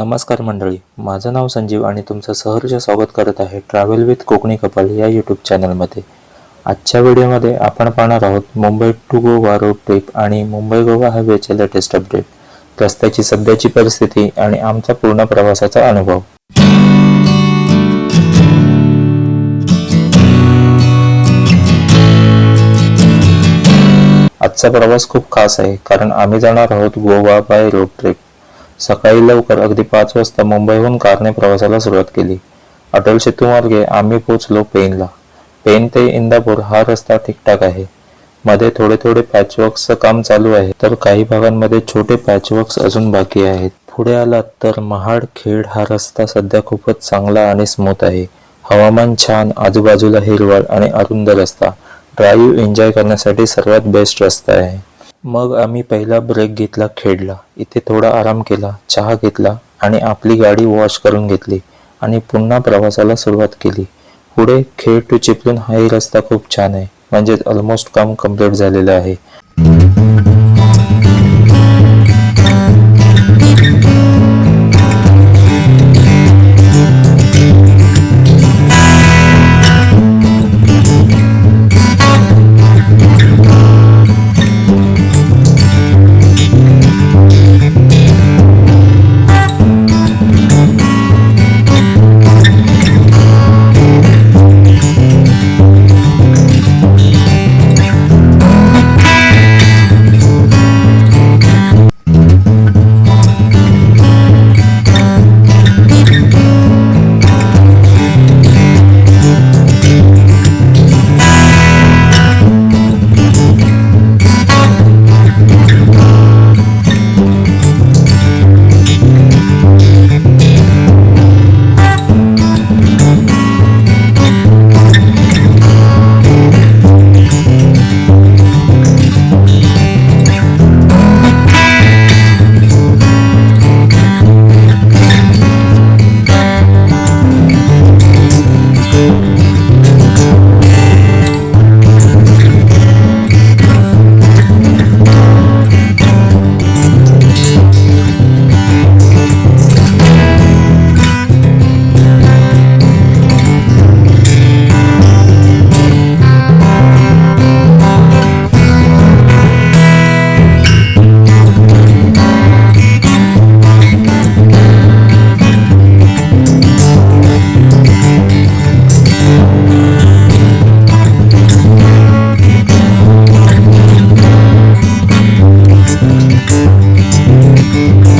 नमस्कार मंडळी, माझं नाव संजीव आणि तुमचं सहर्ष स्वागत करत आहे ट्रॅव्हल विथ कोकणी कपल या यूट्यूब चॅनलमध्ये। आजच्या व्हिडिओमध्ये आपण पाहणार आहोत Mumbai to Goa road trip आणि मुंबई गोवा हायवेचे लेटेस्ट अपडेट, रस्त्याची सध्याची परिस्थिती आणि आमचा पूर्ण प्रवासाचा अनुभव। आजचा प्रवास खूप खास आहे कारण आम्ही जाणार आहोत गोवा बाय रोड ट्रिप। सकाळी लवकर अगदी 5 वाजता मुंबईहून कारने प्रवासाला सुरुवात केली। अटल सेतूमार्गे आम्ही पोहोचलो पेनला। पेन ते इंदापूर हा रस्ता ठीकठाक आहे। मध्ये थोडे थोडे पॅचवर्कचं काम चालू आहे, तर काही भागांमध्ये छोटे पॅचवर्क्स अजून बाकी आहेत। पुढे आलात तर महाड खेड हा रस्ता सध्या खूपच चांगला आणि स्मूथ आहे। हवामान छान, आजूबाजूला हिरवळ आणि अरुंद रस्ता ड्राईव्ह एन्जॉय करण्यासाठी सर्वात बेस्ट रस्ता आहे। मग आम्ही पहिला ब्रेक घेतला खेडला। इथे थोडा आराम केला, चहा घेतला आणि आपली गाडी वॉश करून घेतली आणि पुन्हा प्रवासाला सुरुवात केली। पुढे खेड टू चिपळूण हाही रस्ता खूप छान आहे, म्हणजे ऑलमोस्ट काम कंप्लीट झालेलं आहे।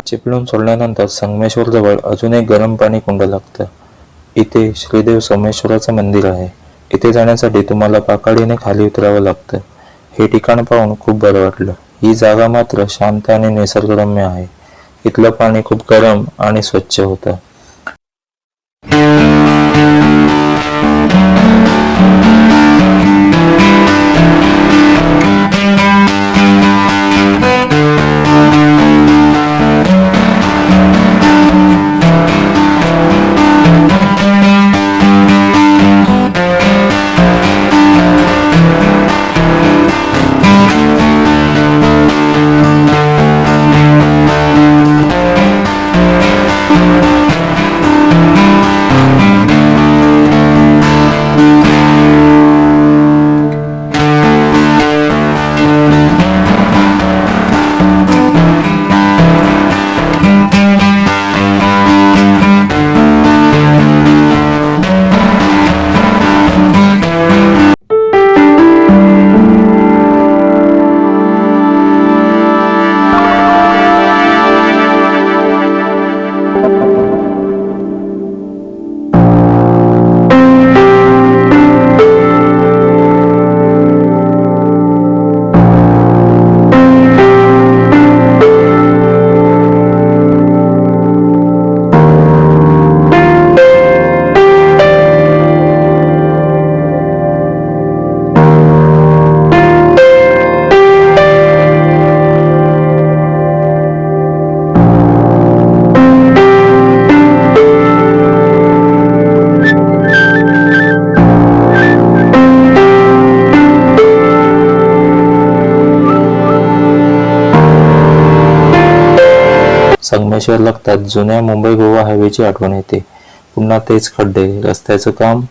चिपळूण सोडल्यानंतर संगमेश्वर जवळ अजून एक गरम पाणी कुंड लागतं। इथे श्रीदेव सोमेश्वराचं मंदिर आहे। इथे जाण्यासाठी तुम्हाला पाकाडीने खाली उतरावं लागतं। हे ठिकाण पाहून खूप बरं वाटलं। ही जागा मात्र शांत आणि निसर्गरम्य आहे। इथलं पाणी खूप गरम आणि स्वच्छ होतं। संगमेश्वर लागतात जुन्या मुंबई गोवा हायवेची आठवण येते. पुन्हा तेच खड्डे, रस्त्याचं काम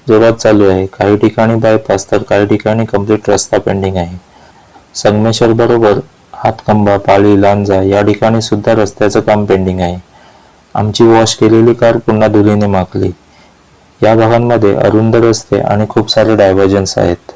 जोरात चालू आहे. काही ठिकाणी बायपास तर काही ठिकाणी कंप्लीट रस्ता पेंडिंग आहे. संगमेश्वर बरोबर हातखंबा, पाळी, लांजा या ठिकाणी सुद्धा रस्त्याचं काम पेंडिंग आहे. आमची वॉश केलेली कार पुन्हा धुळीने माखली. या भागांमध्ये अरुंद रस्ते आणि खूप सारे डायव्हर्जन्स आहेत.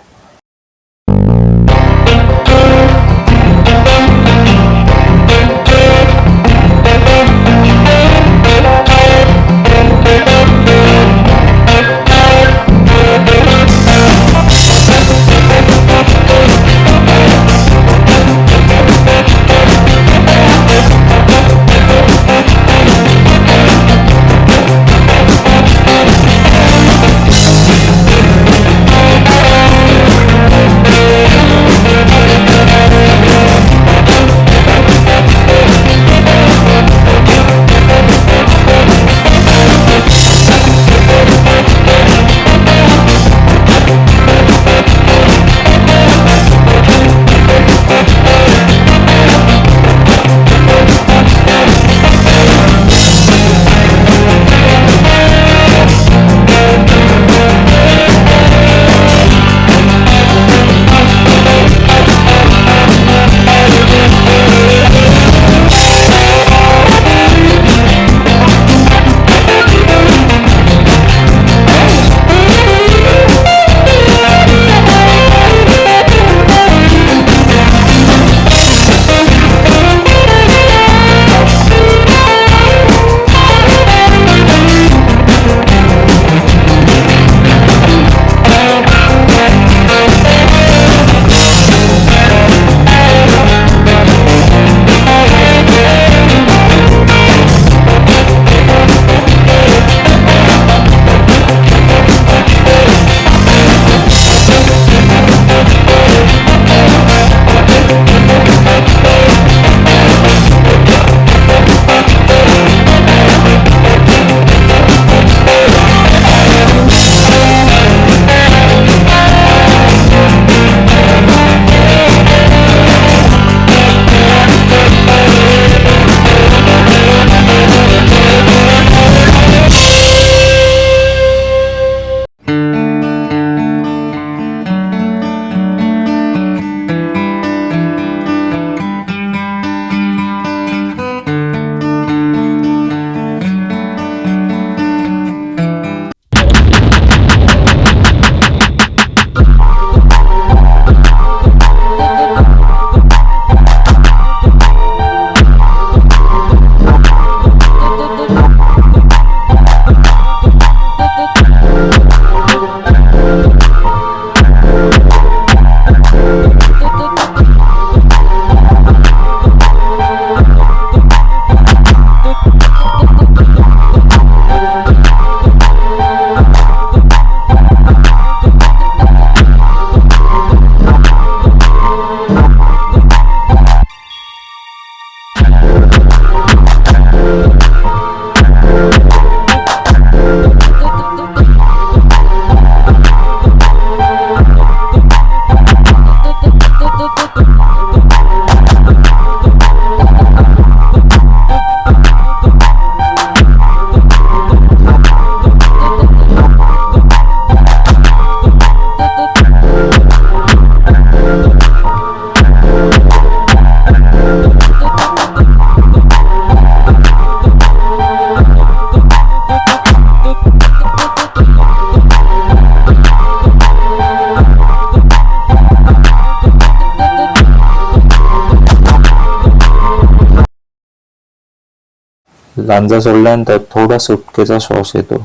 लांजा सोडल्यानंतर थोडा सुटकेचा श्वास येतो,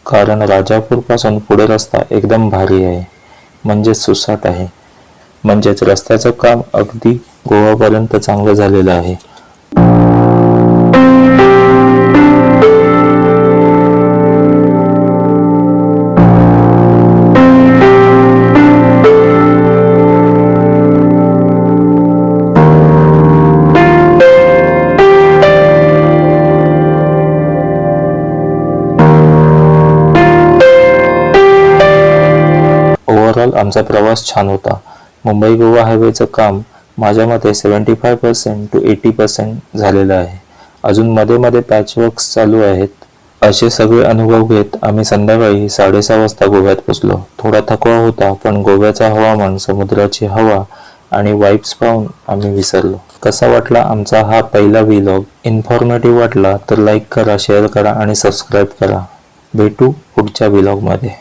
कारण राजापूर पासून पुढे रस्ता एकदम भारी आहे, म्हणजेच सुसाट आहे. म्हणजेच रस्त्याचं काम अगदी गोवापर्यंत चांगलं झालेलं आहे. ओव्हरऑल आमचा प्रवास छान होता. मुंबई गोवा हायवेचं काम माझ्या मते 75% to 80% झालेलं आहे. अजून मध्ये मध्ये पॅचवर्क्स चालू आहेत. असे सगळे अनुभव घेत आम्ही संध्याकाळी 6:30 वाजता गोव्यात पोचलो. थोडा थकवा होता, पण गोव्याचा हवामान, समुद्राची हवा आणि वाईब्स पाहून आम्ही विसरलो. कसा वाटला आमचा हा पहिला व्लॉग? इन्फॉर्मेटिव्ह वाटला तर लाईक करा, शेअर करा आणि सबस्क्राईब करा. भेटू पुढच्या व्लॉगमध्ये.